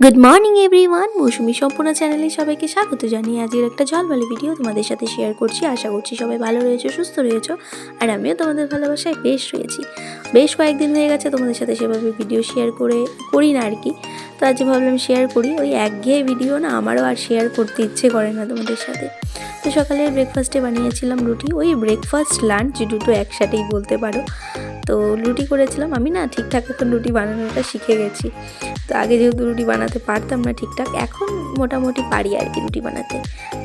Good morning everyone, মৌসুমি সম্পূর্ণ চ্যানেলে সবাইকে স্বাগত জানিয়ে আজকের একটা ঝলমলে ভিডিও তোমাদের সাথে শেয়ার করছি। আশা করছি সবাই ভালো রয়েছে, সুস্থ রয়েছো, আর আমিও তোমাদের ভালোবাসায় বেশ রয়েছি। বেশ কয়েকদিন হয়ে গেছে তোমাদের সাথে সেভাবে ভিডিও শেয়ার করি না আর কি। তো আজ ভাবলাম শেয়ার করি। ওই একঘেয়ে ভিডিও না আমারও আর শেয়ার করতে ইচ্ছে করে না তোমাদের সাথে। তো সকালে ব্রেকফাস্টে বানিয়েছিলাম রুটি, ওই ব্রেকফাস্ট লাঞ্চ দুটো একসাথেই বলতে পারো। তো রুটি করেছিলাম। আমি না ঠিকঠাক এখন রুটি বানানোটা শিখে গেছি। তো আগে যেহেতু রুটি বানাতে পারতাম না ঠিকঠাক, এখন মোটামুটি পারি আর কি রুটি বানাতে।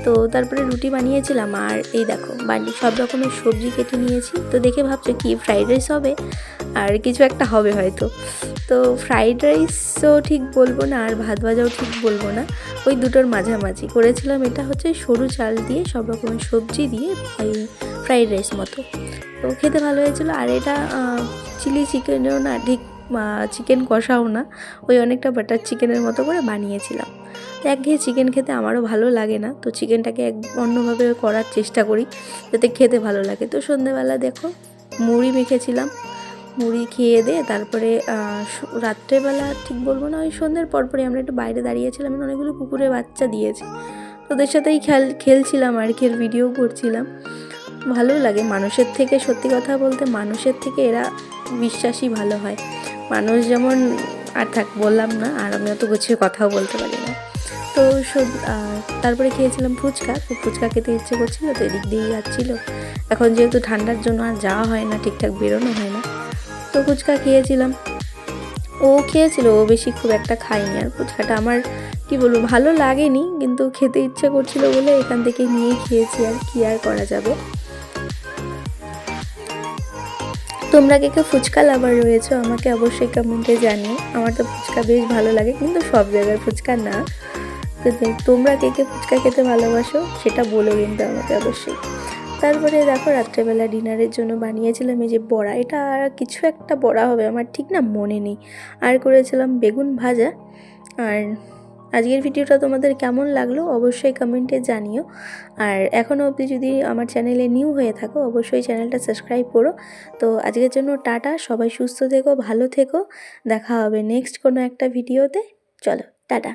তো তারপরে রুটি বানিয়েছিলাম, আর এই দেখো সব রকমের সবজি কেটে নিয়েছি। তো দেখে ভাবছো কি ফ্রাইড রাইস হবে, আর কিছু একটা হবে হয়তো। তো ফ্রাইড রাইসও ঠিক বলবো না, আর ভাত ভাজাও ঠিক বলবো না, ওই দুটোর মাঝামাঝি করেছিলাম। এটা হচ্ছে সরু চাল দিয়ে সব রকমের সবজি দিয়ে ওই ফ্রাইড রাইস মতো। তো খেতে ভালো হয়েছিলো। আর এটা চিলি চিকেনও না ঠিক, চিকেন কষাও না, ওই অনেকটা বাটার চিকেনের মতো করে বানিয়েছিলাম। একঘেয়ে চিকেন খেতে আমারও ভালো লাগে না, তো চিকেনটাকে অন্যভাবে করার চেষ্টা করি যাতে খেতে ভালো লাগে। তো সন্ধ্যেবেলা দেখো মুড়ি মেখেছিলাম, মুড়ি খেয়ে দিয়ে তারপরে রাত্রেবেলা ঠিক বলবো না, ওই সন্ধ্যের পরপরই আমরা একটু বাইরে দাঁড়িয়েছিলাম, অনেকগুলো কুকুরের বাচ্চা দিয়েছে, ওদের সাথেই খেলছিলাম আর কি, ভিডিও করছিলাম। ভালো লাগে মানুষের থেকে, সত্যি কথা বলতে মানুষের থেকে এরা বিশ্বাসী ভালো হয়। মানুষ যেমন, আর থাক বললাম না, আর আমি অত গুছিয়ে কথাও বলতে পারি না। তো তারপরে খেয়েছিলাম ফুচকা। তো ফুচকা খেতে ইচ্ছে করছিলো, তো এদিক দিয়েই যাচ্ছিলো। এখন যেহেতু ঠান্ডার জন্য আর যাওয়া হয় না, ঠিকঠাক বেরোনো হয় না, তো ফুচকা খেয়েছিলাম। ও খেয়েছিল, ও বেশি খুব একটা খায়নি। আর ফুচকাটা আমার কি বলবো ভালো লাগেনি, কিন্তু খেতে ইচ্ছে করছিল বলে এখান থেকে নিয়েই খেয়েছি, আর কি আর করা যাবে। তোমরা কে কে ফুচকা লাভার রয়েছো আমাকে অবশ্যই কমেন্টে জানিও। আমার তো ফুচকা বেশ ভালো লাগে, কিন্তু সব জায়গার ফুচকা না। তো তোমরা কে কে ফুচকা খেতে ভালোবাসো সেটা বলো কিন্তু আমাকে অবশ্যই। তারপরে দেখো রাত্রেবেলা ডিনারের জন্য বানিয়েছিলাম এই যে বড়া, এটা আর কিছু একটা বড়া হবে, আমার ঠিক না মনে নেই। আর করেছিলাম বেগুন ভাজা। আর আজকের ভিডিওটা তোমাদের কেমন লাগলো অবশ্যই কমেন্টে জানিও। আর এখনও অবধি যদি আমার চ্যানেলে নিউ হয়ে থাকো অবশ্যই চ্যানেলটা সাবস্ক্রাইব করো। তো আজকের জন্য টাটা, সবাই সুস্থ থেকো, ভালো থেকো। দেখা হবে নেক্সট কোনো একটা ভিডিওতে। চলো টাটা।